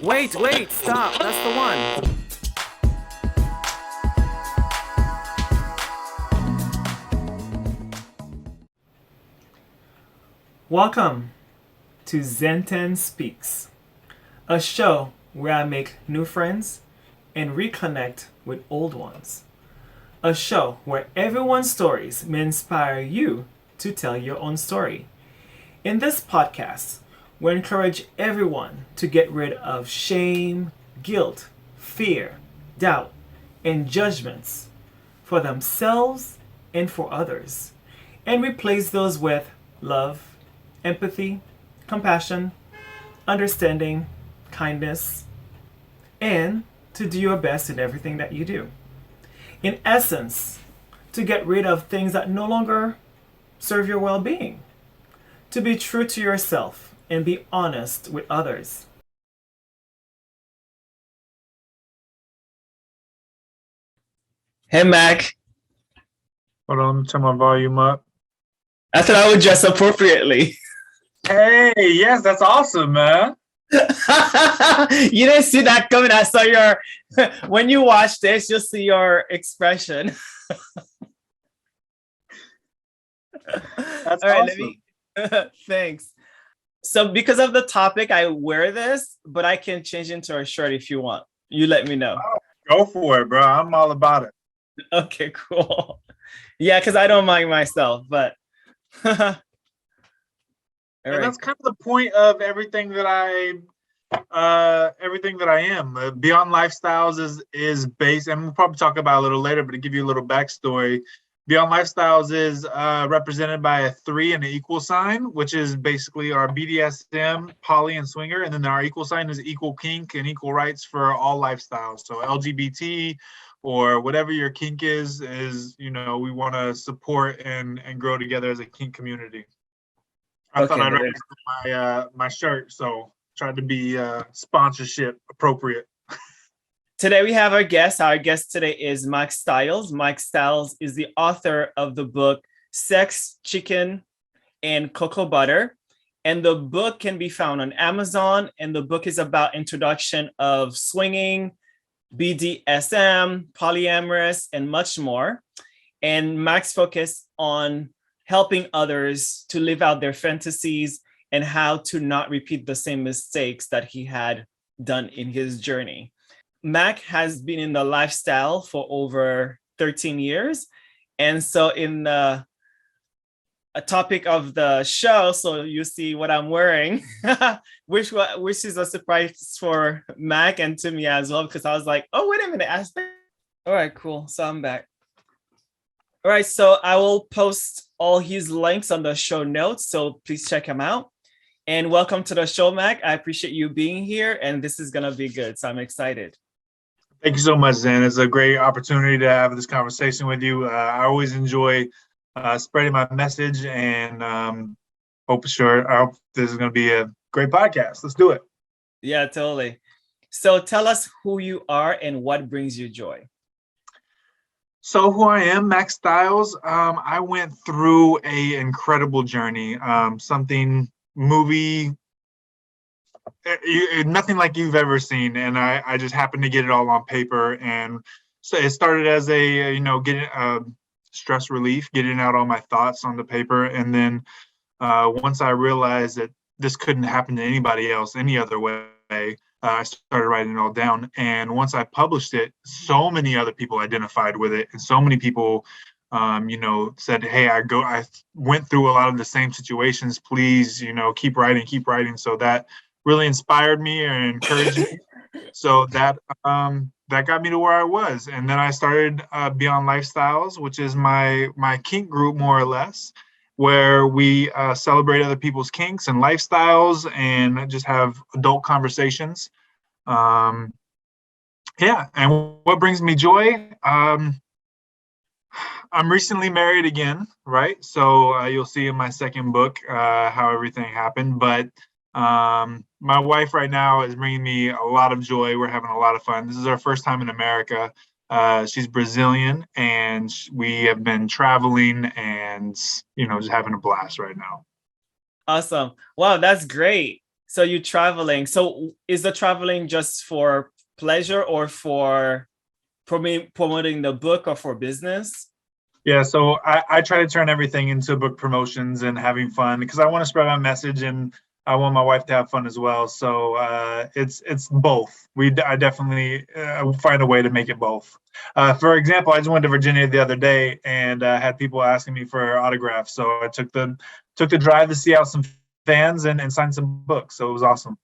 Wait, stop. That's the one. Welcome to ZEN TENN Speaks, a show where I make new friends and reconnect with old ones. A show where everyone's stories may inspire you to tell your own story. In this podcast, we encourage everyone to get rid of shame, guilt, fear, doubt, and judgments for themselves and for others, and replace those with love, empathy, compassion, understanding, kindness, and to do your best in everything that you do. In essence, to get rid of things that no longer serve your well-being. To be true to yourself and be honest with others. Hey, Mac. Hold on, turn my volume up. I thought I would dress appropriately. Hey, yes, that's awesome, man. You didn't see that coming. I saw your, when you watch this, you'll see your expression. That's All right, awesome. thanks. So because of the topic, I wear this, but I can change into a shirt if you want. You let me know. Go for it, bro. I'm all about it. Okay, cool. Yeah, because I don't mind myself, but And that's kind of the point of everything that I am. Beyond Lifestyles is based, and we'll probably talk about it a little later, but to give you a little backstory, Beyond Lifestyles is represented by a 3 and an equal sign, which is basically our BDSM, poly, and swinger. And then our equal sign is equal kink and equal rights for all lifestyles. So LGBT or whatever your kink is, we want to support and grow together as a kink community. I thought I'd represent my shirt, so tried to be sponsorship appropriate. Today we have our guest. Our guest today is Mike Styles. Mike Styles is the author of the book Sex, Chicken, and Coco Butter. And the book can be found on Amazon. And the book is about introduction of swinging, BDSM, polyamorous, and much more. And Mike's focus on helping others to live out their fantasies and how to not repeat the same mistakes that he had done in his journey. Mac has been in the lifestyle for over 13 years. And so in the a topic of the show, so you see what I'm wearing, which is a surprise for Mac and to me as well, because I was like, oh, wait a minute. All right, cool. So I'm back. All right, so I will post all his links on the show notes, so please check him out. And welcome to the show, Mac. I appreciate you being here, and this is going to be good, so I'm excited. Thank you so much, Zen. It's a great opportunity to have this conversation with you. I always enjoy spreading my message, and I hope this is going to be a great podcast. Let's do it. Yeah, totally. So tell us who you are and what brings you joy. So who I am, Max Styles. I went through an incredible journey, nothing like you've ever seen. And I just happened to get it all on paper. And so it started as getting stress relief, getting out all my thoughts on the paper. And then once I realized that this couldn't happen to anybody else any other way, I started writing it all down. And once I published it, so many other people identified with it. And so many people, said, hey, I went through a lot of the same situations. Please, keep writing. So that really inspired me and encouraged me. So that got me to where I was. And then I started Beyond Lifestyles, which is my kink group, more or less, where we celebrate other people's kinks and lifestyles and just have adult conversations. And what brings me joy? I'm recently married again, right? So you'll see in my second book how everything happened. But my wife right now is bringing me a lot of joy. We're having a lot of fun. This is our first time in America. She's Brazilian, and we have been traveling and, just having a blast right now. Awesome. Wow, that's great. So you're traveling. So is the traveling just for pleasure or for promoting the book or for business? Yeah, so I try to turn everything into book promotions and having fun because I want to spread my message and I want my wife to have fun as well. So it's both. I definitely find a way to make it both. For example, I just went to Virginia the other day and had people asking me for autographs. So I took the drive to see out some fans and sign some books. So it was awesome.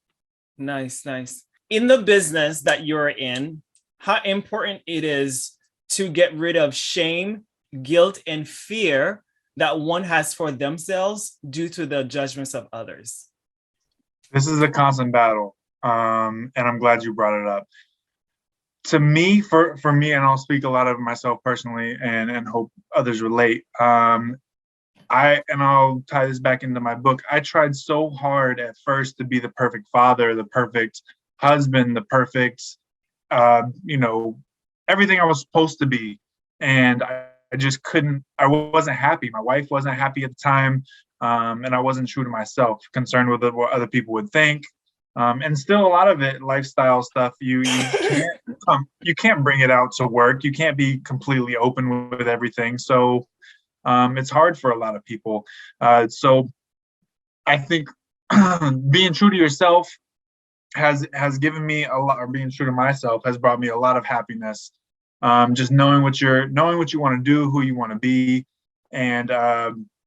Nice, nice. In the business that you're in, how important it is to get rid of shame, guilt, and fear that one has for themselves due to the judgments of others. This is a constant battle, and I'm glad you brought it up. To me, for me, and I'll speak a lot of myself personally, and hope others relate. I'll tie this back into my book. I tried so hard at first to be the perfect father, the perfect husband, the perfect, everything I was supposed to be, and I just couldn't. I wasn't happy. My wife wasn't happy at the time, and I wasn't true to myself, concerned with what other people would think. And still, a lot of it, lifestyle stuff. You can't bring it out to work. You can't be completely open with everything. So it's hard for a lot of people. So I think being true to yourself has given me a lot, or being true to myself has brought me a lot of happiness. Just knowing what you want to do, who you want to be, and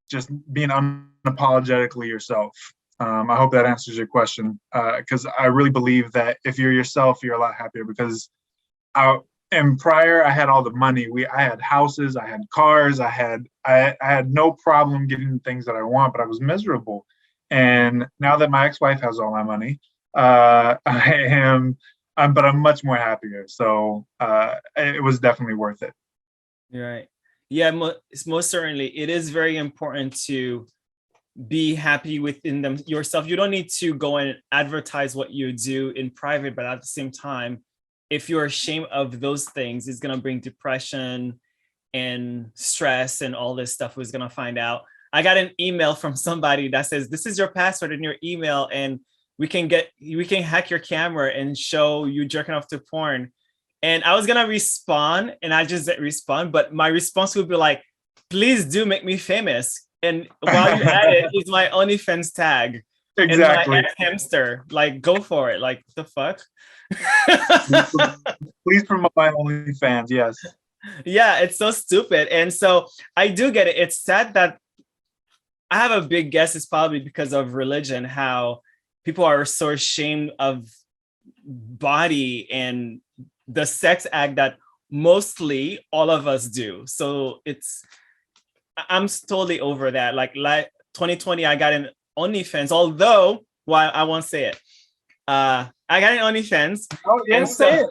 just being unapologetically yourself. I hope that answers your question, because I really believe that if you're yourself, you're a lot happier. Because prior, I had all the money. I had houses, I had cars, I had no problem getting the things that I want, but I was miserable. And now that my ex-wife has all my money, but I'm much more happier. So it was definitely worth it. Right. Yeah, most certainly. It is very important to be happy within yourself. You don't need to go and advertise what you do in private, but at the same time, if you're ashamed of those things, it's going to bring depression and stress and all this stuff who's going to find out. I got an email from somebody that says, this is your password in your email, and we can hack your camera and show you jerking off to porn. And I was going to respond, and I just didn't respond, but my response would be like, please do make me famous. And while you're at it, is my OnlyFans tag. Exactly. And my hamster. Like, go for it. Like, the fuck? Please promote my OnlyFans. Yes. Yeah, it's so stupid. And so I do get it. It's sad that I have a big guess it's probably because of religion, how people are so ashamed of body and the sex act that mostly all of us do. So I'm totally over that. Like 2020, I got an OnlyFans, although, well, I won't say it. I got an OnlyFans. Oh, yeah, say it.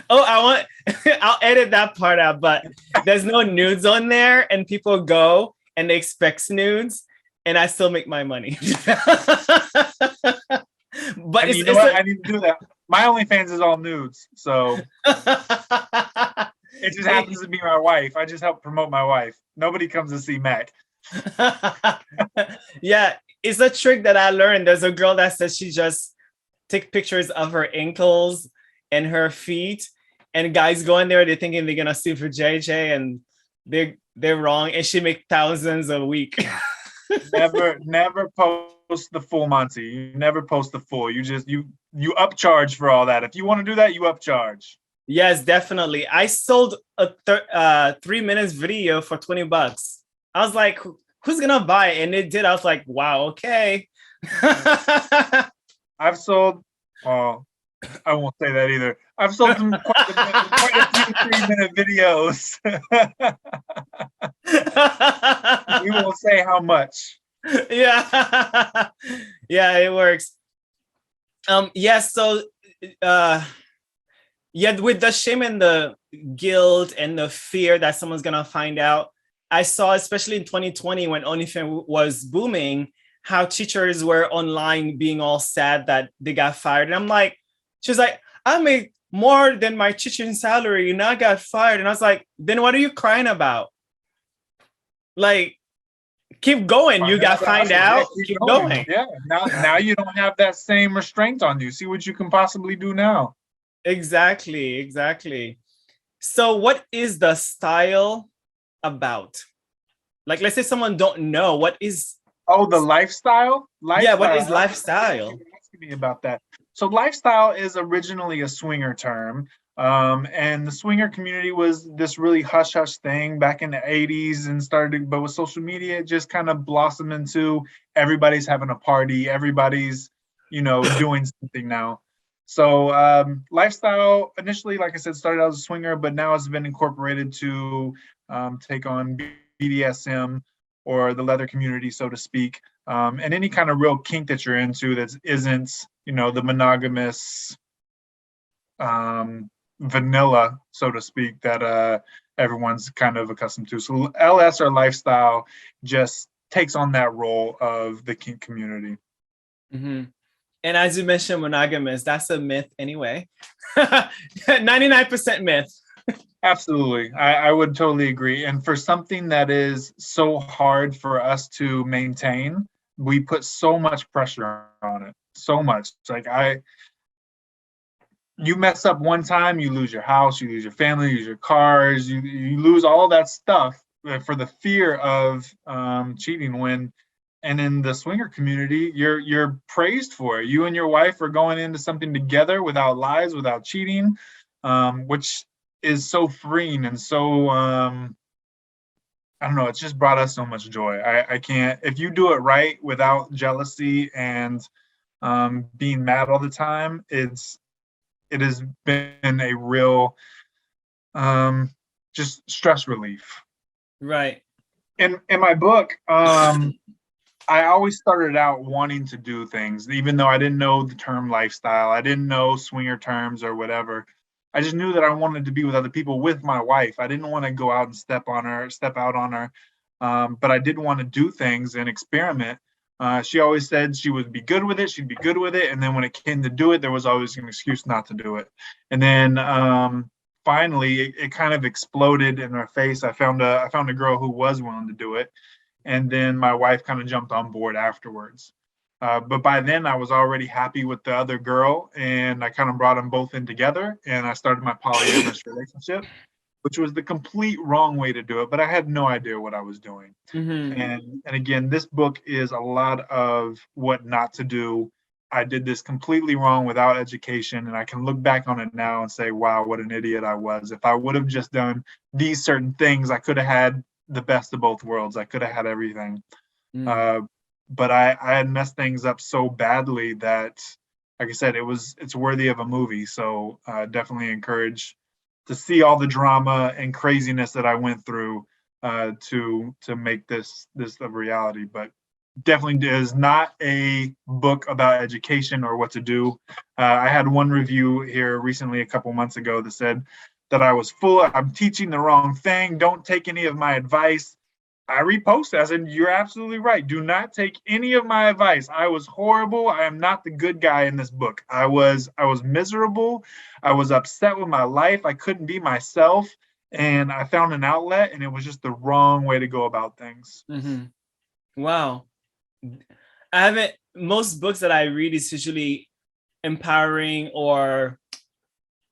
Oh, I'll edit that part out, but there's no nudes on there, and people go and they expect nudes, and I still make my money. But you know what? I need to do that. My OnlyFans is all nudes, so it just happens to be my wife. I just help promote my wife. Nobody comes to see Mac. Yeah, it's a trick that I learned. There's a girl that says she just take pictures of her ankles and her feet, and guys go in there, they're thinking they're gonna sue for JJ, and they're wrong, and she make thousands a week. never post the full, Monty. You never post the full. You just you upcharge for all that. If you want to do that, you upcharge. Yes, definitely. I sold a 3 minutes video for $20. I was like, who's gonna buy it? And it did. I was like, wow, okay. I've sold. Oh, I won't say that either. I've sold some quite a few 3-minute videos. We won't say how much. Yeah. Yeah, it works. So with the shame and the guilt and the fear that someone's gonna find out, I saw, especially in 2020 when OnlyFans was booming, how teachers were online being all sad that they got fired. And I'm like, she's like, I make more than my teaching salary and I got fired. And I was like, then what are you crying about? Like, Keep going. You got to find out. Keep going. Yeah. Now you don't have that same restraint on you. See what you can possibly do now. Exactly. So what is the style about? Like, let's say someone don't know what is. Oh, the lifestyle? Yeah, what is lifestyle? You asking me about that. So lifestyle is originally a swinger term. And the swinger community was this really hush hush thing back in the 80s and started, but with social media, it just kind of blossomed into everybody's having a party, everybody's, doing something now. So lifestyle initially, like I said, started out as a swinger, but now it's been incorporated to take on BDSM or the leather community, so to speak, and any kind of real kink that you're into that isn't, the monogamous vanilla, so to speak, that everyone's kind of accustomed to. So LS or lifestyle just takes on that role of the kink community. Mm-hmm. And as you mentioned, monogamous, that's a myth anyway. 99% myth. Absolutely. I would totally agree. And for something that is so hard for us to maintain, we put so much pressure on it. So much. Like you mess up one time, you lose your house, you lose your family, you lose your cars, you lose all that stuff for the fear of cheating. And in the swinger community, you're praised for it. You and your wife are going into something together without lies, without cheating, which is so freeing and so I don't know, it's just brought us so much joy. I can't, if you do it right without jealousy and being mad all the time, it has been a real just stress relief. Right. In my book, I always started out wanting to do things, even though I didn't know the term lifestyle. I didn't know swinger terms or whatever. I just knew that I wanted to be with other people with my wife. I didn't want to go out and step out on her. But I did want to do things and experiment. She always said she would be good with it. She'd be good with it. And then when it came to do it, there was always an excuse not to do it. And then finally, it kind of exploded in her face. I found a girl who was willing to do it. And then my wife kind of jumped on board afterwards. But by then I was already happy with the other girl, and I kind of brought them both in together, and I started my polyamorous relationship, which was the complete wrong way to do it, but I had no idea what I was doing. Mm-hmm. And again, this book is a lot of what not to do. I did this completely wrong without education, and I can look back on it now and say, wow, what an idiot I was. If I would have just done these certain things, I could have had the best of both worlds. I could have had everything. But I had messed things up so badly that, like I said, it's worthy of a movie. So definitely encourage to see all the drama and craziness that I went through to make this a reality. But definitely is not a book about education or what to do. I had one review here recently, a couple months ago, that said that I'm teaching the wrong thing. Don't take any of my advice. I reposted. I said, you're absolutely right. Do not take any of my advice. I was horrible. I am not the good guy in this book. I was miserable. I was upset with my life. I couldn't be myself. And I found an outlet, and it was just the wrong way to go about things. Mm-hmm. Wow. Most books that I read is usually empowering or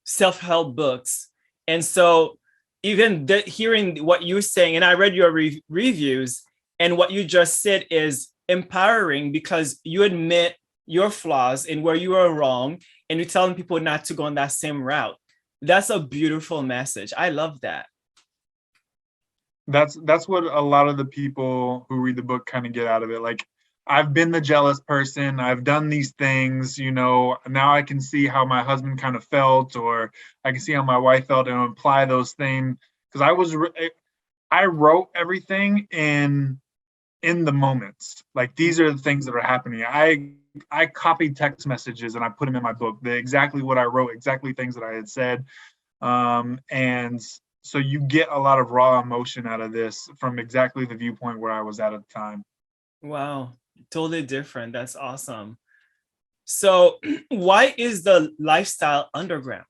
self-help books. And so even hearing what you're saying, and I read your reviews, and what you just said is empowering because you admit your flaws and where you are wrong, and you're telling people not to go on that same route. That's a beautiful message. I love that. That's what a lot of the people who read the book kind of get out of it. Like, I've been the jealous person. I've done these things, now I can see how my husband kind of felt, or I can see how my wife felt, and apply those things. Because I wrote everything in the moments. Like, these are the things that are happening. I copied text messages and I put them in my book. Exactly what I wrote, exactly things that I had said. And so you get a lot of raw emotion out of this from exactly the viewpoint where I was at the time. Wow. Totally different. That's awesome. So why is the lifestyle underground?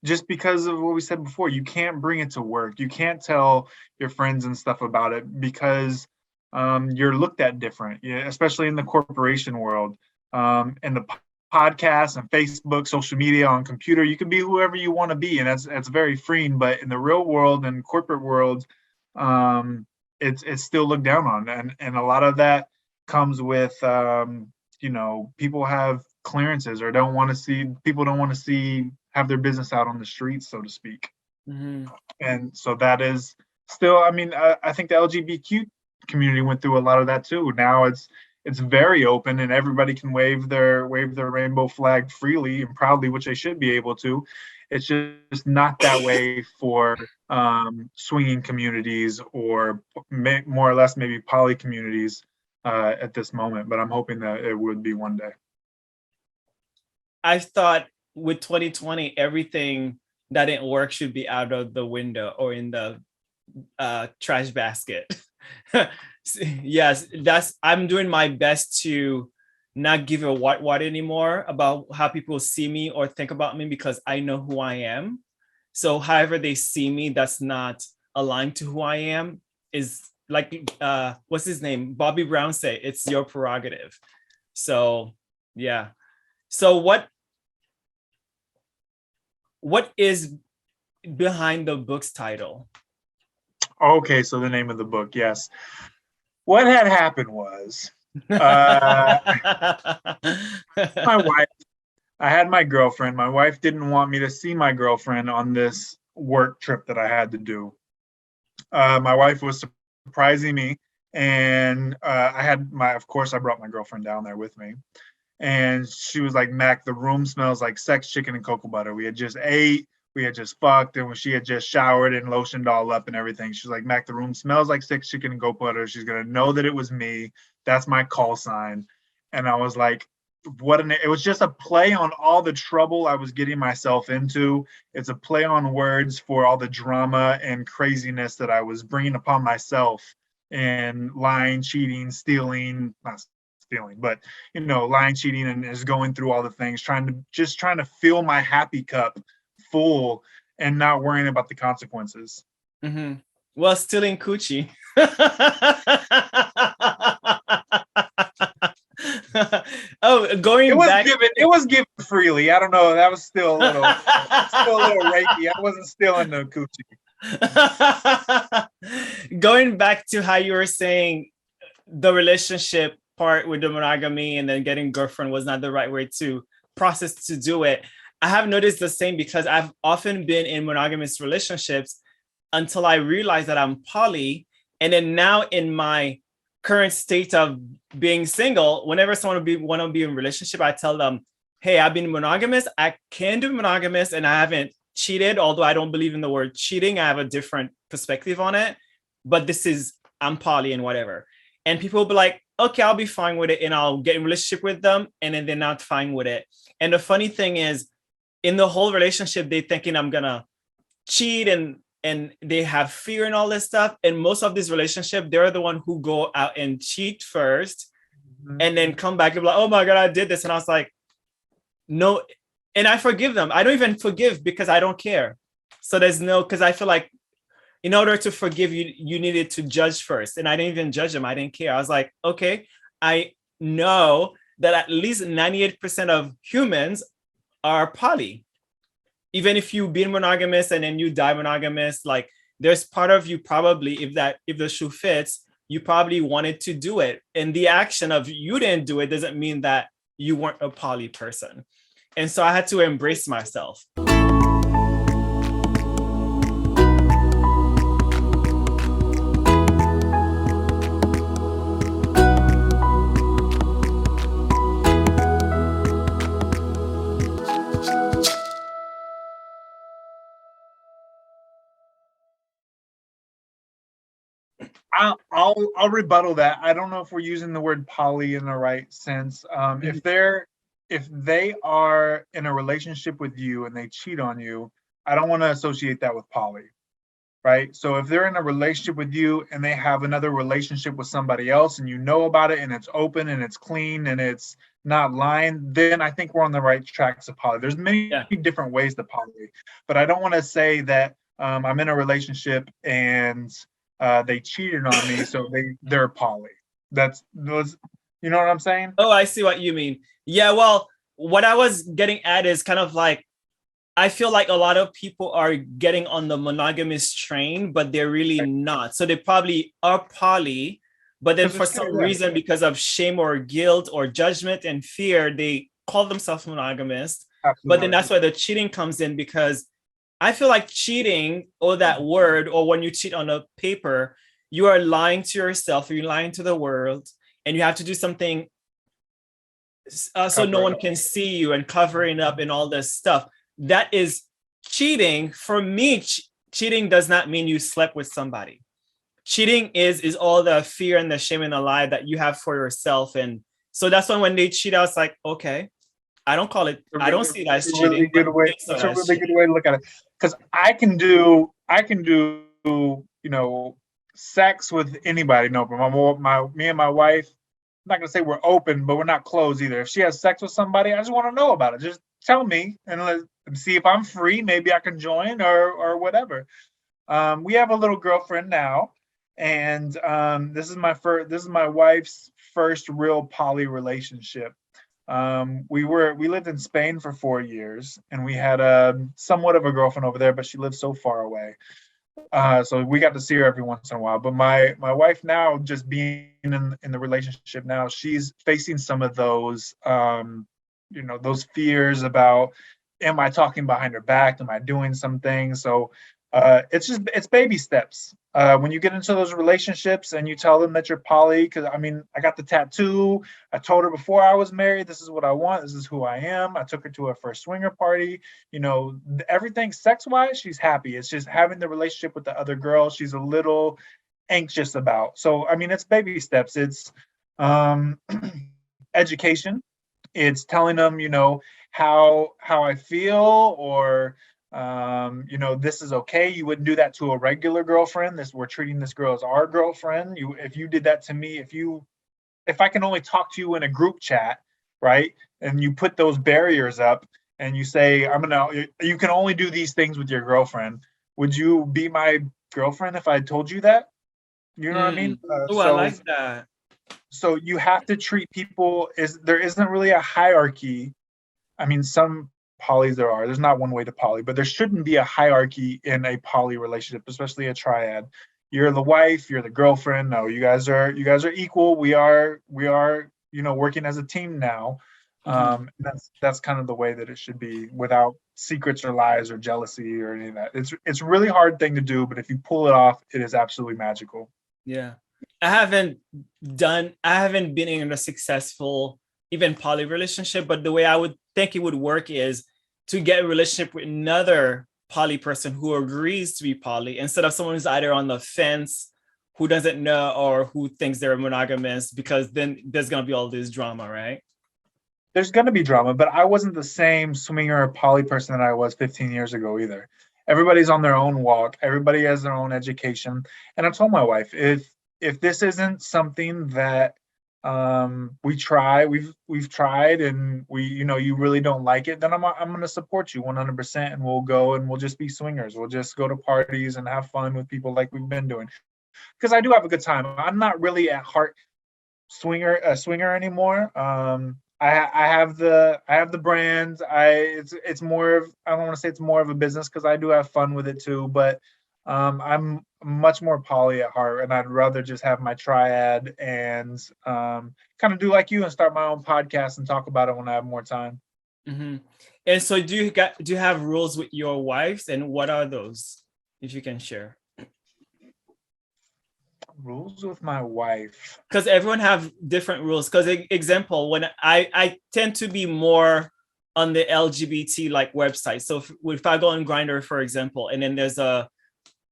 just because of what we said before, you can't bring it to work. You can't tell your friends and stuff about it because you're looked at different, yeah, especially in the corporation world. In the podcast and Facebook, social media, on computer, you can be whoever you want to be, and that's very freeing. But in the real world and corporate world, um, it's still looked down on, and a lot of that comes with people have clearances or don't want to see people don't want to see have their business out on the streets, so to speak. Mm-hmm. And so that is still, I mean, I think the LGBTQ community went through a lot of that too. Now it's very open and everybody can wave their rainbow flag freely and proudly, which they should be able to. It's just not that way for swinging communities or more or less maybe poly communities at this moment. But I'm hoping that it would be one day. I thought with 2020, everything that didn't work should be out of the window or in the trash basket. Yes, I'm doing my best to not give a what anymore about how people see me or think about me, because I know who I am. So however they see me, that's not aligned to who I am, is like what's his name? Bobby Brown say, it's your prerogative. So yeah. So what is behind the book's title? Okay, so the name of the book, yes. What had happened was my wife, I had my girlfriend. My wife didn't want me to see my girlfriend on this work trip that I had to do. My wife was surprising me, and of course, I brought my girlfriend down there with me. And she was like, Mac, the room smells like sex, chicken, and cocoa butter. We had just ate, we had just fucked, and when she had just showered and lotioned all up and everything, she's like, Mac, the room smells like sex, chicken, and cocoa butter. She's gonna know that it was me. That's my call sign. And I was like, it was just a play on all the trouble I was getting myself into. It's a play on words for all the drama and craziness that I was bringing upon myself, and lying, cheating, stealing, not stealing, but lying, cheating, and is going through all the things, trying to fill my happy cup full and not worrying about the consequences. Mm-hmm. Well, stealing coochie. Oh, going back. It was given freely. I don't know. That was still a little rapey. I wasn't stealing no coochie. Going back to how you were saying the relationship part with the monogamy and then getting girlfriend was not the right way to process to do it. I have noticed the same because I've often been in monogamous relationships until I realized that I'm poly. And then now in my current state of being single, whenever someone want to be in a relationship, I tell them, hey, I've been monogamous. I can do monogamous and I haven't cheated, although I don't believe in the word cheating. I have a different perspective on it. But I'm poly and whatever. And people will be like, okay, I'll be fine with it. And I'll get in a relationship with them. And then they're not fine with it. And the funny thing is, in the whole relationship, they're thinking I'm going to cheat and they have fear and all this stuff. And most of these relationships, they're the one who go out and cheat first, mm-hmm. and then come back and be like, oh my God, I did this. And I was like, no. And I forgive them. I don't even forgive because I don't care. So because I feel like in order to forgive you, you needed to judge first. And I didn't even judge them. I didn't care. I was like, okay, I know that at least 98% of humans are poly. Even if you've been monogamous and then you die monogamous, like there's part of you probably, if the shoe fits, you probably wanted to do it. And the action of you didn't do it doesn't mean that you weren't a poly person. And so I had to embrace myself. I'll rebuttal that. I don't know if we're using the word poly in the right sense. If they are in a relationship with you and they cheat on you, I don't want to associate that with poly, right? So if they're in a relationship with you and they have another relationship with somebody else and you know about it and it's open and it's clean and it's not lying, then I think we're on the right tracks of poly. There's many Yeah. different ways to poly, but I don't want to say that I'm in a relationship and they cheated on me, so they're poly. That's those, you know what I'm saying? Oh, I see what you mean. Yeah, well, what I was getting at is kind of like, I feel like a lot of people are getting on the monogamous train, but they're really not. So they probably are poly, but then for some reason, because of shame or guilt or judgment and fear, they call themselves monogamous. Absolutely. But then that's where the cheating comes in, because I feel like cheating, or that word, or when you cheat on a paper, you are lying to yourself, or you're lying to the world, and you have to do something so no one can see you, and covering up and all this stuff. That is cheating. For me, cheating does not mean you slept with somebody. Cheating is all the fear and the shame and the lie that you have for yourself. And so that's when they cheat, I was like, okay, I don't call it, I don't see it as cheating. Really good way. That's a really good way to look at it. Because I can do, you know, sex with anybody. No, but me and my wife, I'm not gonna say we're open, but we're not closed either. If she has sex with somebody, I just want to know about it. Just tell me and let's see if I'm free. Maybe I can join or whatever. We have a little girlfriend now, and this is my wife's first real poly relationship. We lived in Spain for 4 years, and we had somewhat of a girlfriend over there, but she lived so far away. So we got to see her every once in a while. But my wife now, just being in the relationship now, she's facing some of those those fears about, am I talking behind her back? Am I doing some things? So it's baby steps. When you get into those relationships and you tell them that you're poly, because I mean, I got the tattoo. I told her before I was married, this is what I want. This is who I am. I took her to her first swinger party. You know, everything sex-wise, she's happy. It's just having the relationship with the other girl, she's a little anxious about. So, I mean, it's baby steps. It's education. It's telling them, how I feel, or this is okay. You wouldn't do that to a regular girlfriend. We're treating this girl as our girlfriend. If you did that to me, if I can only talk to you in a group chat, right? And you put those barriers up and you say, you can only do these things with your girlfriend. Would you be my girlfriend if I told you that? You know what I mean? I like that. So you have to treat people there isn't really a hierarchy. I mean, some polys there's not one way to poly, but there shouldn't be a hierarchy in a poly relationship, especially a triad. You're the wife, you're the girlfriend. No, you guys are equal. We are working as a team now. That's kind of the way that it should be, without secrets or lies or jealousy or any of that. It's a really hard thing to do, but if you pull it off, it is absolutely magical. Yeah. I haven't been in a successful even poly relationship, but the way I would think it would work is to get a relationship with another poly person who agrees to be poly, instead of someone who's either on the fence, who doesn't know, or who thinks they're monogamous, because then there's going to be all this drama, right? There's going to be drama, but I wasn't the same swinger or poly person that I was 15 years ago either. Everybody's on their own walk. Everybody has their own education. And I told my wife, if this isn't something that we've tried and you really don't like it, then I'm going to support you 100%, and we'll go and we'll just be swingers. We'll just go to parties and have fun with people like we've been doing. Because I do have a good time. I'm not really at heart a swinger anymore. I have the brand. It's more of, I don't want to say it's more of a business, because I do have fun with it too, but I'm much more poly at heart, and I'd rather just have my triad and kind of do like you and start my own podcast and talk about it when I have more time. Mm-hmm. And so do you have rules with your wives, and what are those, if you can share? Rules with my wife, because everyone have different rules. Because example, when I tend to be more on the LGBT like website. So if I go on Grindr, for example, and then there's a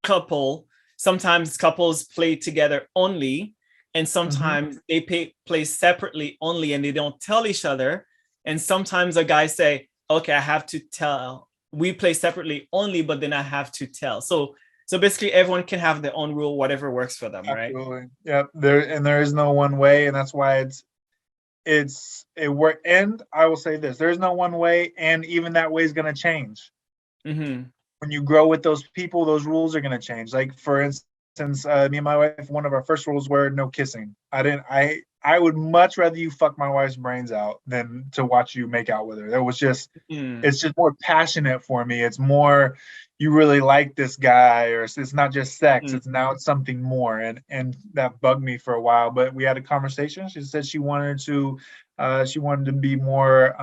couple, sometimes couples play together only, and sometimes they play separately only, and they don't tell each other. And sometimes a guy say, okay, I have to tell, we play separately only, but then I have to tell. So So basically everyone can have their own rule, whatever works for them, right? Absolutely. Yep. There is no one way, and that's why it work. And I will say this: there's no one way, and even that way is going to change. Mm-hmm. When you grow with those people, those rules are going to change. Like for instance, me and my wife, one of our first rules were no kissing. I would much rather you fuck my wife's brains out than to watch you make out with her. That was just Mm. it's just more passionate for me. It's more you really like this guy, or it's not just sex. Mm. It's something more, and that bugged me for a while. But we had a conversation. She said she wanted to be more,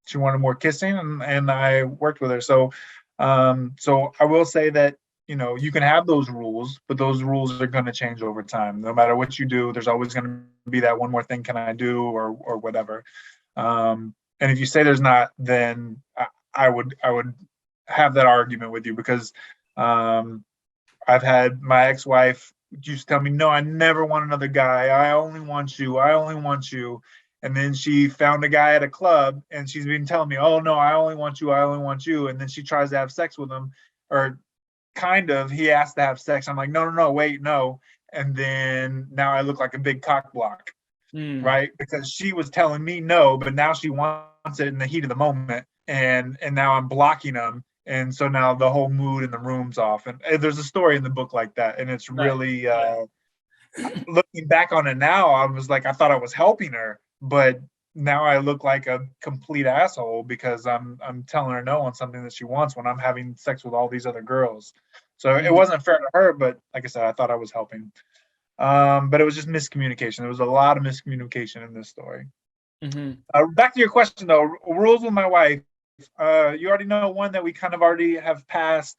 she wanted more kissing, and I worked with her. So I will say that you can have those rules, but those rules are going to change over time. No matter what you do, there's always going to be that one more thing can I do or whatever. And if you say there's not, then I would have that argument with you because I've had my ex-wife used to tell me, no, I never want another guy. I only want you. I only want you. And then she found a guy at a club and she's been telling me, oh no, I only want you. I only want you. And then she tries to have sex with him, or kind of, he asked to have sex. I'm like, no, no, no, wait, no. And then now I look like a big cock block, Mm. right? Because she was telling me no, but now she wants it in the heat of the moment, and now I'm blocking them, and so now the whole mood in the room's off. And there's a story in the book like that, and it's Right. really looking back on it now, I was like, I thought I was helping her, but now I look like a complete asshole because I'm telling her no on something that she wants when I'm having sex with all these other girls. So it Mhm. wasn't fair to her, but like I said, I thought I was helping. But it was just miscommunication. There was a lot of miscommunication in this story. Mhm. Back to your question though, rules with my wife. You already know one that we kind of already have passed.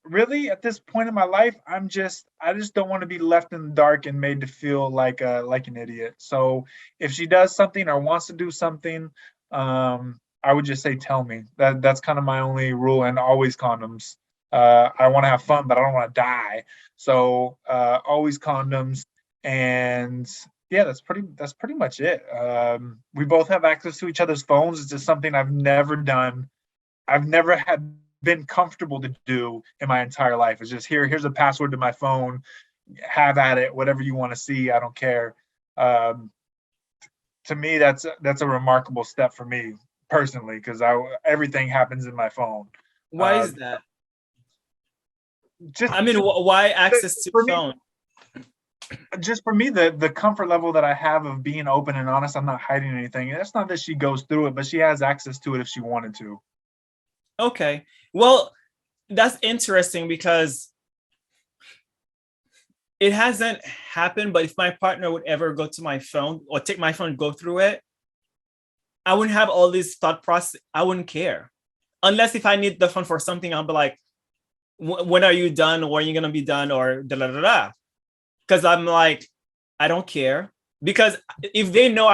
Really, at this point in my life, I just don't want to be left in the dark and made to feel like an idiot. So if she does something or wants to do something, I would just say tell me. That's kind of my only rule, and always condoms. I want to have fun, but I don't want to die. So always condoms, and yeah, that's pretty much it. We both have access to each other's phones. It's just something I've never done. I've never had been comfortable to do in my entire life. It's just here's a password to my phone. Have at it. Whatever you want to see, I don't care. Um, to me, that's a remarkable step for me personally because I everything happens in my phone. Why Uh, is that? just I mean, why access to for me, phone? the comfort level that I have of being open and honest, I'm not hiding anything. It's not that she goes through it, but she has access to it if she wanted to. Okay. Well, that's interesting because it hasn't happened, but if my partner would ever go to my phone or take my phone and go through it, I wouldn't have all these thought process. I wouldn't care. Unless if I need the phone for something, I'll be like, when are you done? When are you going to be done? Or da da da da. Because I'm like, I don't care. Because if they know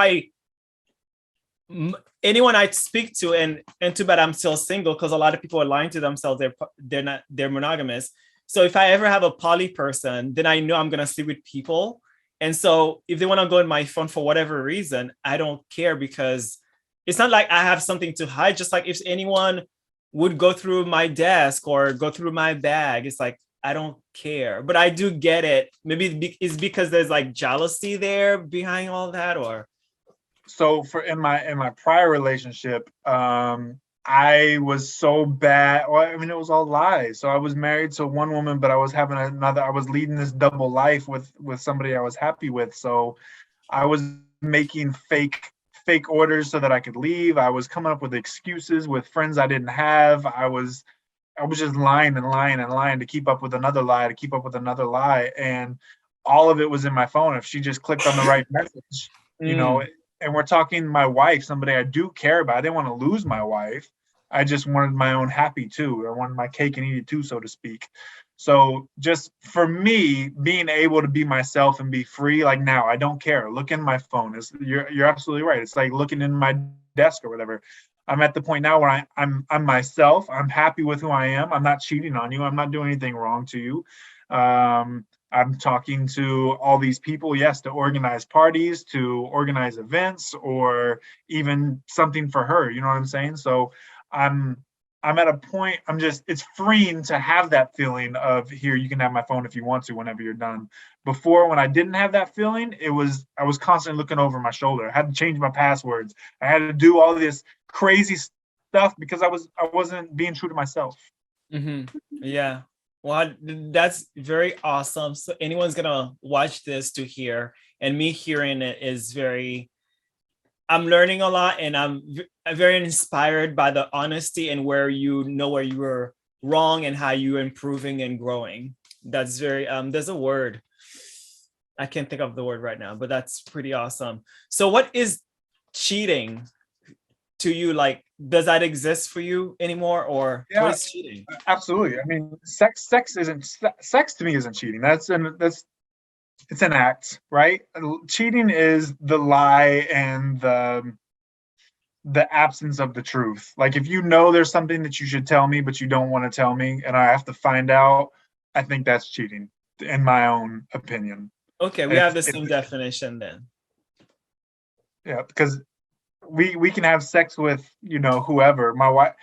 anyone I speak to, and too bad I'm still single because a lot of people are lying to themselves. They're monogamous. So if I ever have a poly person, then I know I'm gonna sleep with people. And so if they want to go in my phone for whatever reason, I don't care because it's not like I have something to hide. Just like if anyone would go through my desk or go through my bag, it's like I don't care. But I do get it. Maybe it's because there's like jealousy there behind all that, or So for in my prior relationship, I was so bad. Well, I mean, it was all lies. So I was married to one woman, but I was having another. I was leading this double life with somebody I was happy with. So I was making fake orders so that I could leave. I was coming up with excuses with friends I didn't have. I was just lying and lying and lying to keep up with another lie, to keep up with another lie. And all of it was in my phone. If she just clicked on the right message, you know, mm, and we're talking my wife, somebody I do care about. I didn't want to lose my wife. I just wanted my own happy too. I wanted my cake and eat it too, so to speak. So just for me, being able to be myself and be free, like now, I don't care. Look in my phone. You're absolutely right. It's like looking in my desk or whatever. I'm at the point now where I'm myself. I'm happy with who I am. I'm not cheating on you. I'm not doing anything wrong to you. I'm talking to all these people, yes, to organize parties, to organize events, or even something for her. You know what I'm saying? So I'm I'm at a point, it's freeing to have that feeling of, here, you can have my phone if you want to whenever you're done. Before, when I didn't have that feeling, I was constantly looking over my shoulder. I had to change my passwords. I had to do all this crazy stuff because I wasn't being true to myself. Yeah. Well, that's very awesome. So anyone's gonna watch this to hear, and me hearing it is I'm learning a lot, and I'm very inspired by the honesty and where you know where you were wrong and how you're improving and growing. That's very there's a word. I can't think of the word right now, but that's pretty awesome. So what is cheating to you? Like, does that exist for you anymore, or Yeah, what is cheating? absolutely. I mean, sex to me isn't cheating. It's an act, right? Cheating is the lie and the absence of the truth. Like, if you know there's something that you should tell me, but you don't want to tell me, and I have to find out, I think that's cheating, in my own opinion. Okay, we have the same definition then. Yeah, because we can have sex with, whoever. My wife,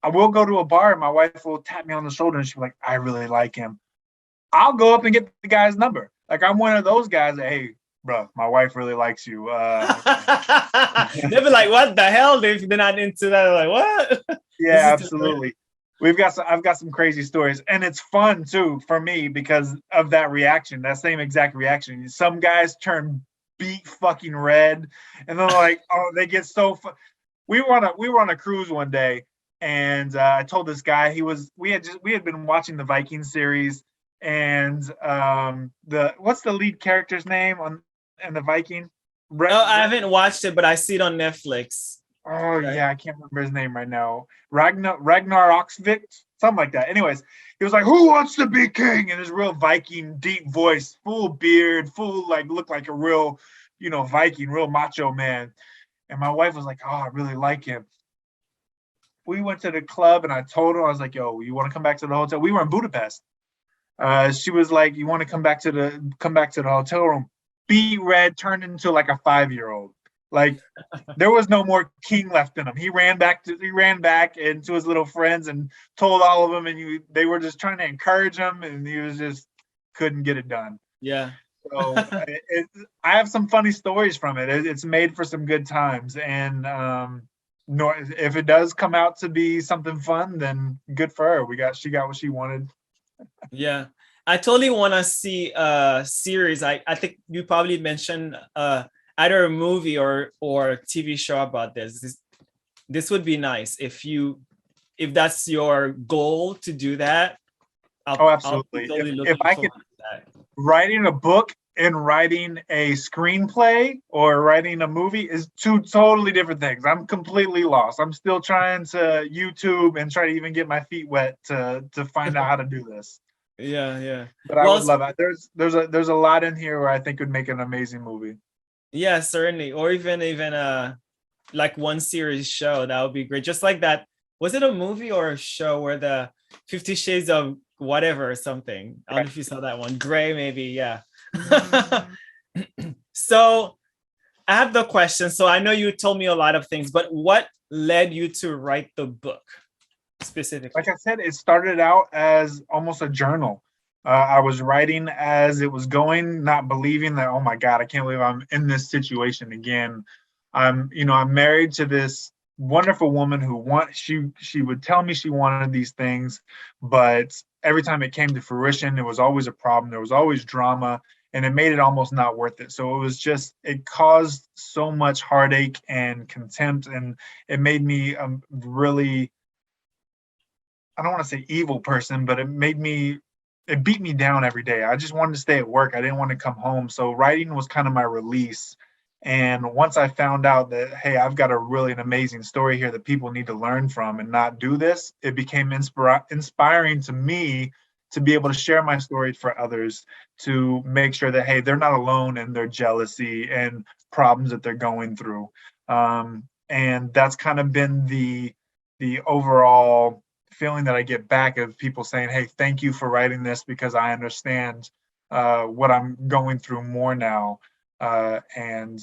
I will go to a bar and my wife will tap me on the shoulder and she'll be like, I really like him. I'll go up and get the guy's number. Like, I'm one of those guys that, hey, bro, my wife really likes you. They'll be like, what the hell? They're not into that. Like, what? Yeah, absolutely. I've got some crazy stories, and it's fun too for me because of that reaction, that same exact reaction. Some guys turn beet fucking red, and they're like, oh, they get so. We were on a cruise one day, and I told this guy we had been watching the Viking series, and what's the lead character's name in the Viking? I haven't watched it, but I see it on Netflix. Oh, right? Yeah, I can't remember his name right now. Ragnar Oxvik, something like that. Anyways, he was like, "Who wants to be king?" And his real Viking, deep voice, full beard, looked like a real, Viking, real macho man. And my wife was like, "Oh, I really like him." We went to the club, and I told her, I was like, "Yo, you want to come back to the hotel?" We were in Budapest. She was like, "You want to come back to the hotel room?" Beet red, turned into like a 5-year-old. Like, there was no more king left in him. He ran back into his little friends and told all of them, and they were just trying to encourage him, and he was just couldn't get it done. Yeah. So I have some funny stories from it. It's made for some good times, and if it does come out to be something fun, then good for her. She got what she wanted. Yeah. I totally want to see a series. I think you probably mentioned either a movie or a TV show about this. This would be nice if that's your goal to do that. Absolutely. I'll totally if I could, writing a book and writing a screenplay or writing a movie is two totally different things. I'm completely lost. I'm still trying to YouTube and try to even get my feet wet to find out how to do this. Yeah. But I would love it. There's a lot in here where I think would make an amazing movie. Yeah, certainly. Or even like one series show, that would be great. Just like that. Was it a movie or a show where the 50 Shades of whatever or something? I don't know if you saw that one. Gray, maybe, yeah. So I have the question. So I know you told me a lot of things, but what led you to write the book specifically? Like I said, it started out as almost a journal. I was writing as it was going, not believing that, oh my God, I can't believe I'm in this situation again. I'm married to this wonderful woman she would tell me she wanted these things, but every time it came to fruition, there was always a problem. There was always drama, and it made it almost not worth it. So it caused so much heartache and contempt, and it made me really, I don't want to say evil person, but it beat me down every day. I just wanted to stay at work. I didn't want to come home. So writing was kind of my release. And once I found out that, hey, I've got an amazing story here that people need to learn from and not do this, it became inspiring to me to be able to share my story for others, to make sure that, hey, they're not alone in their jealousy and problems that they're going through. And that's kind of been the overall feeling that I get back of people saying, hey, thank you for writing this because I understand what I'm going through more now. And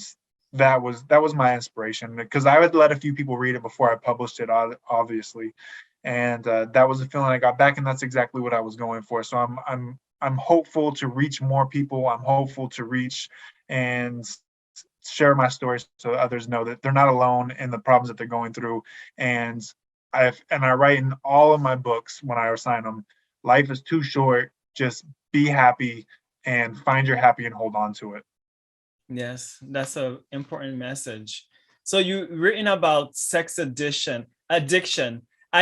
that was my inspiration, because I would let a few people read it before I published it, obviously, and that was the feeling I got back, and that's exactly what I was going for. So I'm hopeful to reach more people. I'm hopeful to reach and share my stories so others know that they're not alone in the problems that they're going through. And I write in all of my books when I assign them, life is too short. Just be happy and find your happy and hold on to it. Yes, that's an important message. So you written about sex addiction. I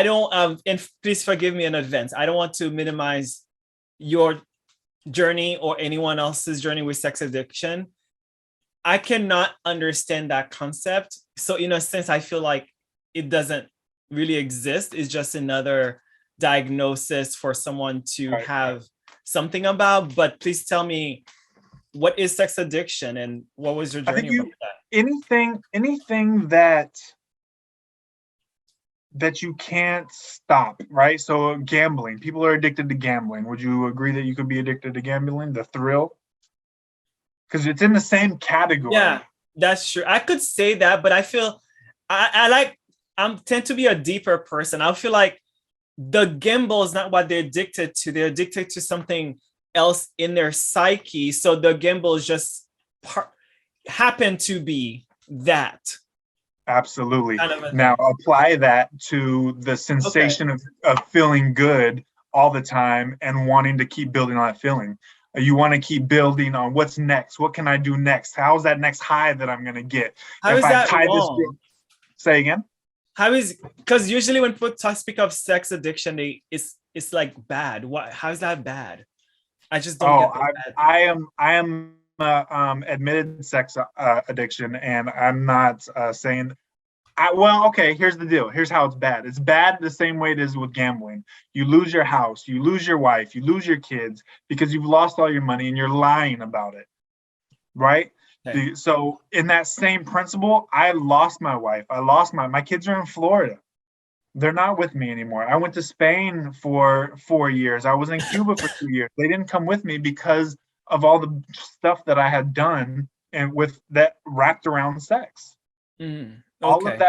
don't and please forgive me in advance. I don't want to minimize your journey or anyone else's journey with sex addiction. I cannot understand that concept. So in a sense, I feel like it doesn't really exist. It's just another diagnosis for someone to have something about. But please tell me, what is sex addiction and what was your journey about that? Anything that you can't stop, right? So gambling, people are addicted to gambling. Would you agree that you could be addicted to gambling, the thrill? Because it's in the same category. Yeah, that's true. I could say that, but I feel I tend to be a deeper person. I feel like the gamble is not what they're addicted to. They're addicted to something else in their psyche. So the gamble is just happen to be that. Absolutely. Now apply that to the sensation of feeling good all the time and wanting to keep building on that feeling. You want to keep building on what's next. What can I do next? How's that next high that I'm going to get? How is that wrong? Say again? How is, because usually when people speak of sex addiction, it's like bad. How is that bad? I just don't get that. I am admitted sex addiction, and I'm not saying. Here's the deal. Here's how it's bad. It's bad the same way it is with gambling. You lose your house, you lose your wife, you lose your kids because you've lost all your money and you're lying about it, right? Okay. So in that same principle, I lost my wife. I lost my kids are in Florida. They're not with me anymore. I went to Spain for 4 years. I was in Cuba for 2 years. They didn't come with me because of all the stuff that I had done and with that wrapped around sex. Mm. Okay.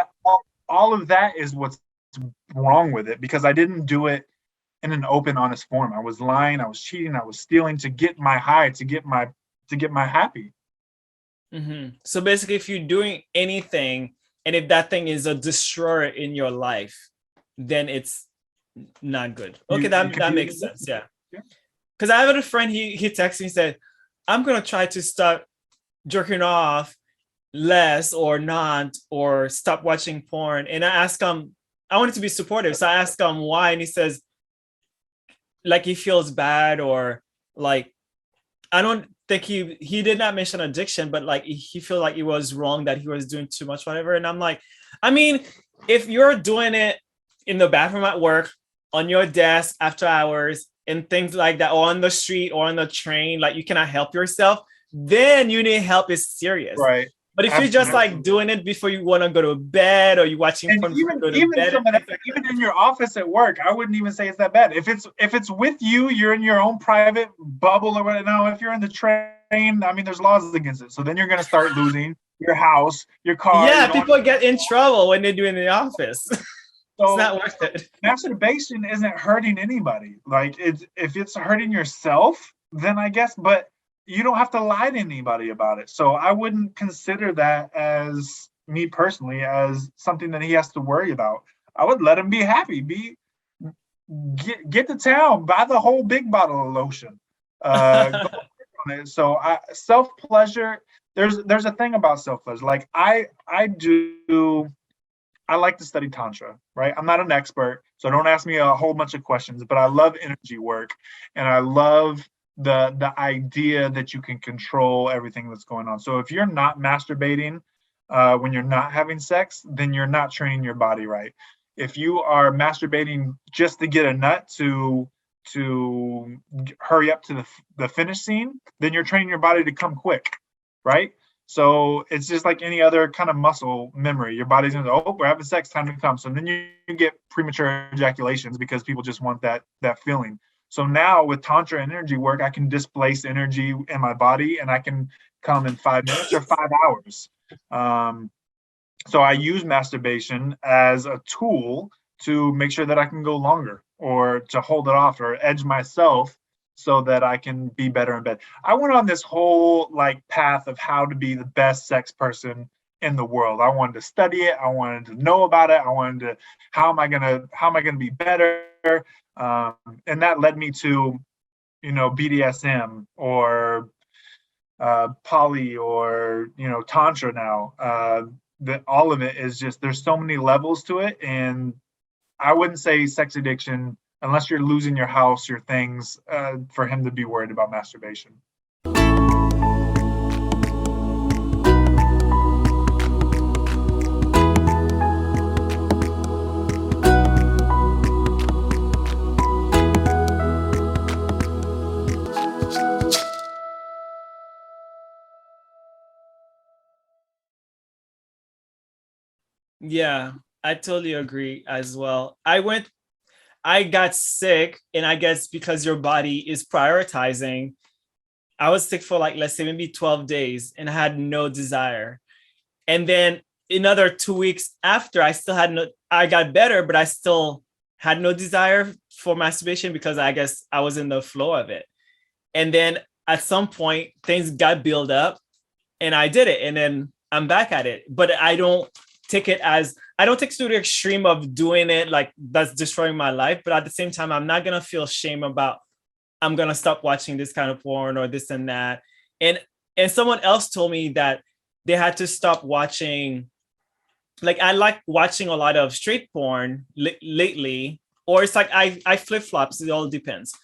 All of that is what's wrong with it, because I didn't do it in an open, honest form. I was lying, I was cheating, I was stealing to get my high, to get my happy. Mm-hmm. So basically, if you're doing anything, and if that thing is a destroyer in your life, then it's not good. Okay, that makes sense. Yeah. Because I have a friend, he texted me and said, I'm gonna try to start jerking off less or not, or stop watching porn. And I asked him, I wanted to be supportive. So I asked him why. And he says, like, he feels bad, or like, I don't think he did not mention addiction, but like he felt like it was wrong that he was doing too much, whatever. And I'm like, I mean, if you're doing it in the bathroom at work, on your desk after hours, and things like that, or on the street or on the train, like you cannot help yourself, then you need help is serious. Right. But if you're just like doing it before you want to go to bed, or you're watching porn before you go to bed, even in your office at work, I wouldn't even say it's that bad. If it's with you, you're in your own private bubble or whatever. Now, if you're in the train, I mean, there's laws against it. So then you're going to start losing your house, your car. Yeah, people get in trouble when they do it in the office. So it's not worth it. Masturbation isn't hurting anybody. Like, if it's hurting yourself, then I guess, but you don't have to lie to anybody about it. So I wouldn't consider that, as me personally, as something that he has to worry about. I would let him be happy. Get to town, buy the whole big bottle of lotion. So self-pleasure, there's a thing about self-pleasure. Like I like to study Tantra, right? I'm not an expert, so don't ask me a whole bunch of questions, but I love energy work, and I love the idea that you can control everything that's going on. So if you're not masturbating when you're not having sex, then you're not training your body right. If you are masturbating just to get a nut to hurry up to the finish scene, then you're training your body to come quick, right? So it's just like any other kind of muscle memory. Your body's gonna go, oh, we're having sex, time to come. So then you get premature ejaculations because people just want that feeling. So now with Tantra and energy work, I can displace energy in my body, and I can come in 5 minutes or 5 hours. So I use masturbation as a tool to make sure that I can go longer, or to hold it off, or edge myself so that I can be better in bed. I went on this whole like path of how to be the best sex person in the world. I wanted to study it. I wanted to know about it. I wanted to, how am I gonna be better? Um, and that led me to, BDSM, or poly, or tantra now. That all of it is just, there's so many levels to it, and I wouldn't say sex addiction unless you're losing your house, your things, for him to be worried about masturbation. Yeah, I totally agree as well. I got sick, and I guess because your body is prioritizing, I was sick for like, let's say maybe 12 days and I had no desire. And then another 2 weeks after, I got better, but I still had no desire for masturbation because I guess I was in the flow of it. And then at some point, things got built up and I did it. And then I'm back at it. But I don't take it to the extreme of doing it like that's destroying my life. But at the same time, I'm not going to feel shame about, I'm going to stop watching this kind of porn or this and that. And someone else told me that they had to stop watching. Like, I like watching a lot of straight porn lately, or it's like I flip flops. It all depends.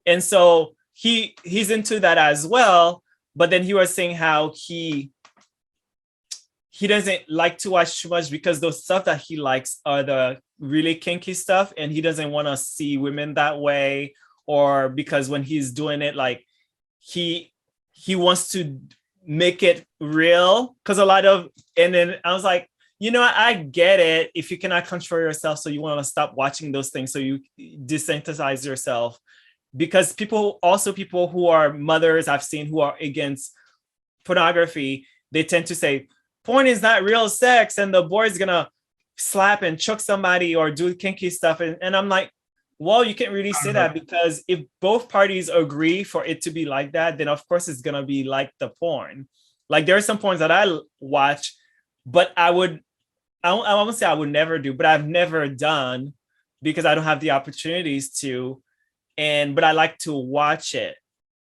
And so he's into that as well. But then he was saying how he doesn't like to watch too much because those stuff that he likes are the really kinky stuff, and he doesn't want to see women that way, or because when he's doing it, like he wants to make it real. Because and then I was like, I get it if you cannot control yourself, so you want to stop watching those things, so you desensitize yourself. Because people who are mothers I've seen who are against pornography, they tend to say porn is not real sex and the boy's gonna slap and choke somebody or do kinky stuff. And I'm like, well, you can't really say that, because if both parties agree for it to be like that, then of course it's gonna be like the porn. Like, there are some porns that I watch, but I won't say I would never do, but I've never done because I don't have the opportunities to. But I like to watch it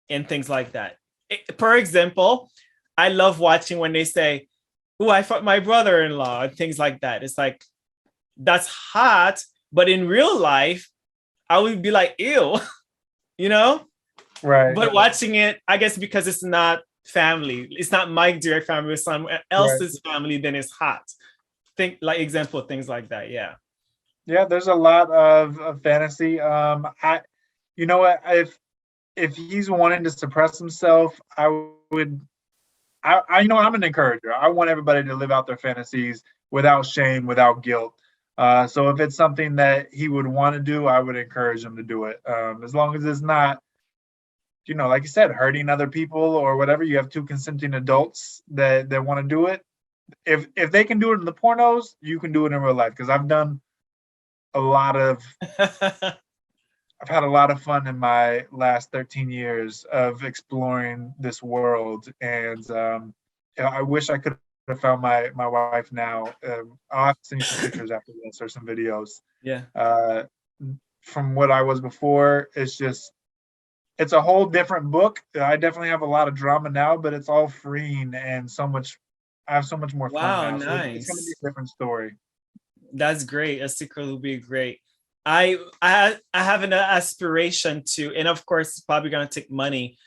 and things like that. For example, I love watching when they say, "Oh, I fucked my brother-in-law," and things like that. It's like, that's hot, but in real life, I would be like, ew, Right. But watching it, I guess because it's not family, it's not my direct family, it's someone else's family, then it's hot. Things like that. Yeah. Yeah, there's a lot of fantasy. You know what? If he's wanting to suppress himself, I would. I'm an encourager. I want everybody to live out their fantasies without shame, without guilt. So if it's something that he would want to do, I would encourage him to do it. As long as it's not, like you said, hurting other people or whatever. You have two consenting adults that want to do it. If they can do it in the pornos, you can do it in real life. Because I've had a lot of fun in my last 13 years of exploring this world, and I wish I could have found my wife now. I'll have to send you some pictures after this, or some videos. Yeah. From what I was before, it's a whole different book. I definitely have a lot of drama now, but it's all freeing and I have so much more fun now. Nice. So it's going to be a different story. That's great. A secret will be great. I have an aspiration to, and of course, it's probably gonna take money.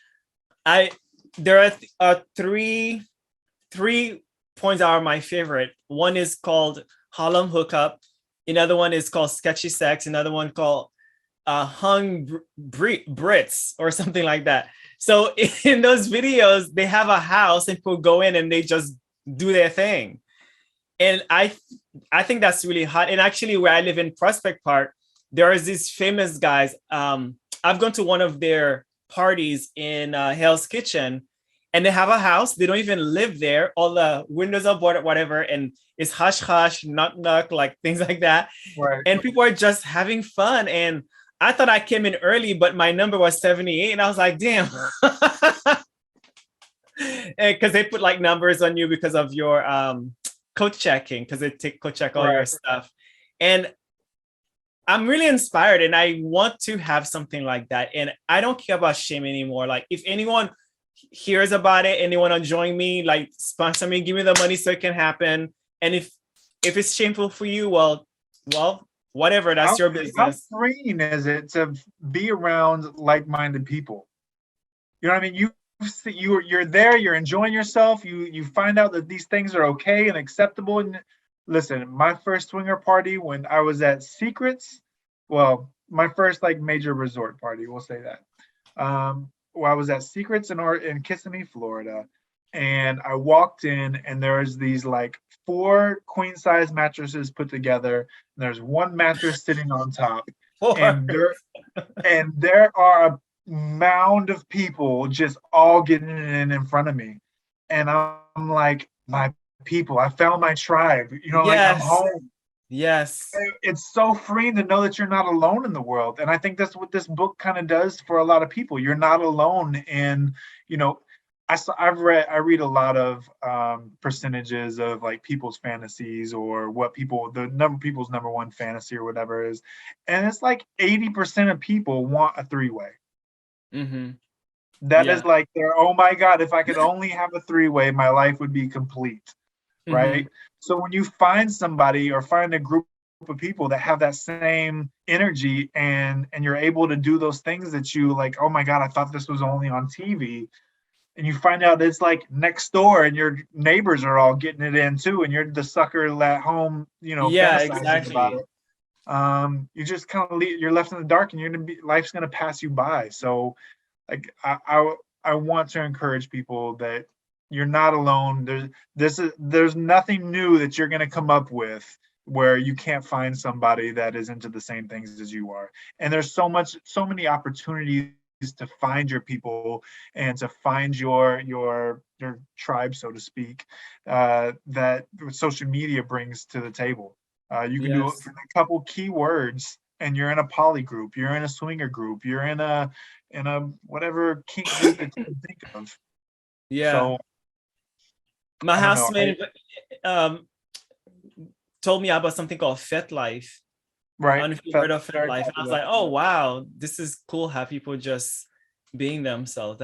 There are three points that are my favorite. One is called Harlem Hookup. Another one is called Sketchy Sex. Another one called Hung Brits or something like that. So in those videos, they have a house and people go in and they just do their thing. And I think that's really hot. And actually, where I live in Prospect Park, there is these famous guys. I've gone to one of their parties in Hell's Kitchen, and they have a house. They don't even live there. All the windows are boarded, whatever, and it's hush hush, knock knock, like things like that. Right. And people are just having fun. And I thought I came in early, but my number was 78, and I was like, damn. Because they put like numbers on you because of your code checking, because they take code check all your stuff. And I'm really inspired, and I want to have something like that. And I don't care about shame anymore. Like, if anyone hears about it, anyone will join me, like sponsor me, give me the money so it can happen. And if it's shameful for you, well, whatever, that's your business. How freeing is it to be around like-minded people? You know what I mean? You're there, you're enjoying yourself, you find out that these things are okay and acceptable. And listen, my first swinger party when I was at Secrets, well, my first like major resort party, we'll say that. Well, I was at Secrets in Kissimmee, Florida, and I walked in, and there's these like 4 queen size mattresses put together, and there's one mattress sitting on top, and there are a mound of people just all getting in front of me, and I'm like, my people, I found my tribe, you know, like I'm home. Yes. It's so freeing to know that you're not alone in the world. And I think that's what this book kind of does for a lot of people. You're not alone in, you know, I read a lot of percentages of like people's fantasies, or people's number one fantasy or whatever is. And it's like 80% of people want a 3-way. Mm-hmm. That is like oh my God, if I could only have a 3-way, my life would be complete. Right. Mm-hmm. So when you find somebody or find a group of people that have that same energy, and you're able to do those things that you like, oh my God, I thought this was only on TV. And you find out it's like next door, and your neighbors are all getting it in too. And you're the sucker at home, you know, fantasizing about it. You just kind of you're left in the dark, and life's going to pass you by. So like, I want to encourage people that you're not alone. There's nothing new that you're going to come up with where you can't find somebody that is into the same things as you are. And there's so many opportunities to find your people and to find your tribe, so to speak, that social media brings to the table. You can do a couple keywords, and you're in a poly group, you're in a swinger group, you're in a whatever kink group that you can think of. Yeah. So my housemate told me about something called Fet Life. Right. I don't know if you've heard of Fet Life. And I was like, oh wow, this is cool. How people just being themselves.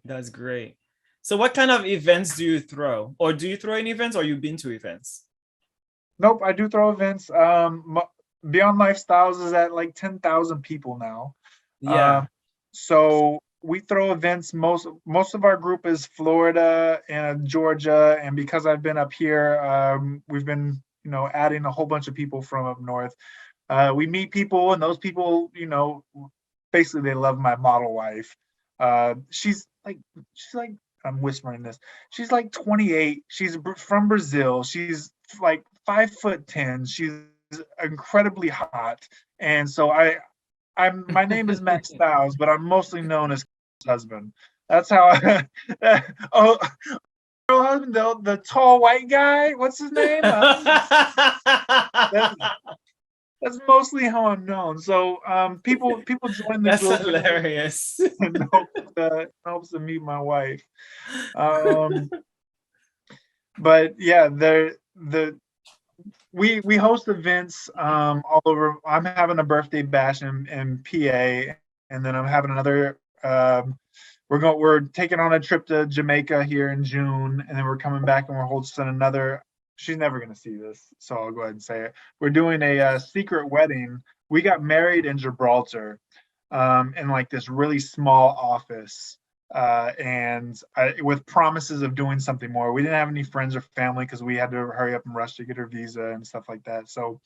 That's great. So what kind of events do you throw? Or do you throw any events, or you've been to events? Nope, I do throw events. Beyond Lifestyles is at like 10,000 people now. Yeah. So we throw events. Most of our group is Florida and Georgia, and because I've been up here, we've been, you know, adding a whole bunch of people from up north. We meet people, and those people, you know, basically they love my model wife. She's like I'm whispering this. She's like 28. She's from Brazil. She's like 5'10". She's incredibly hot, and so my name is Max Styles, but I'm mostly known as husband. That's how husband, the tall white guy. What's his name? That's mostly how I'm known. So people join the group. That's hilarious. And helps to meet my wife. But yeah, we host events all over. I'm having a birthday bash in PA, and then I'm having another. We're taking on a trip to Jamaica here in June, and then we're coming back, and we're hosting another. She's never going to see this, so I'll go ahead and say it. We're doing a secret wedding. We got married in Gibraltar, in like this really small office, with promises of doing something more. We didn't have any friends or family because we had to hurry up and rush to get her visa and stuff like that. So,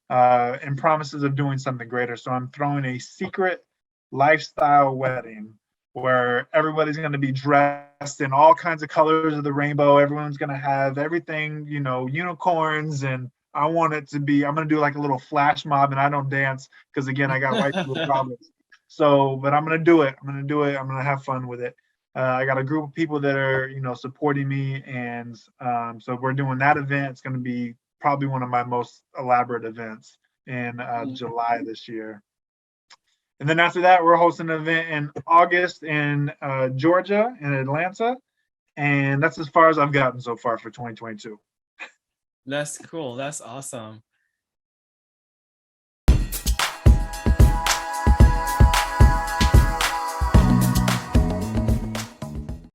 and promises of doing something greater. So I'm throwing a secret lifestyle wedding where everybody's going to be dressed in all kinds of colors of the rainbow. Everyone's going to have everything, you know, unicorns. And I want it to be, I'm going to do like a little flash mob, and I don't dance because, again, I got white people problems. So, but I'm going to do it. I'm going to have fun with it. I got a group of people that are, supporting me. And so we're doing that event. It's going to be probably one of my most elaborate events in July this year. And then after that, we're hosting an event in August in Georgia, in Atlanta. And that's as far as I've gotten so far for 2022. That's cool. That's awesome.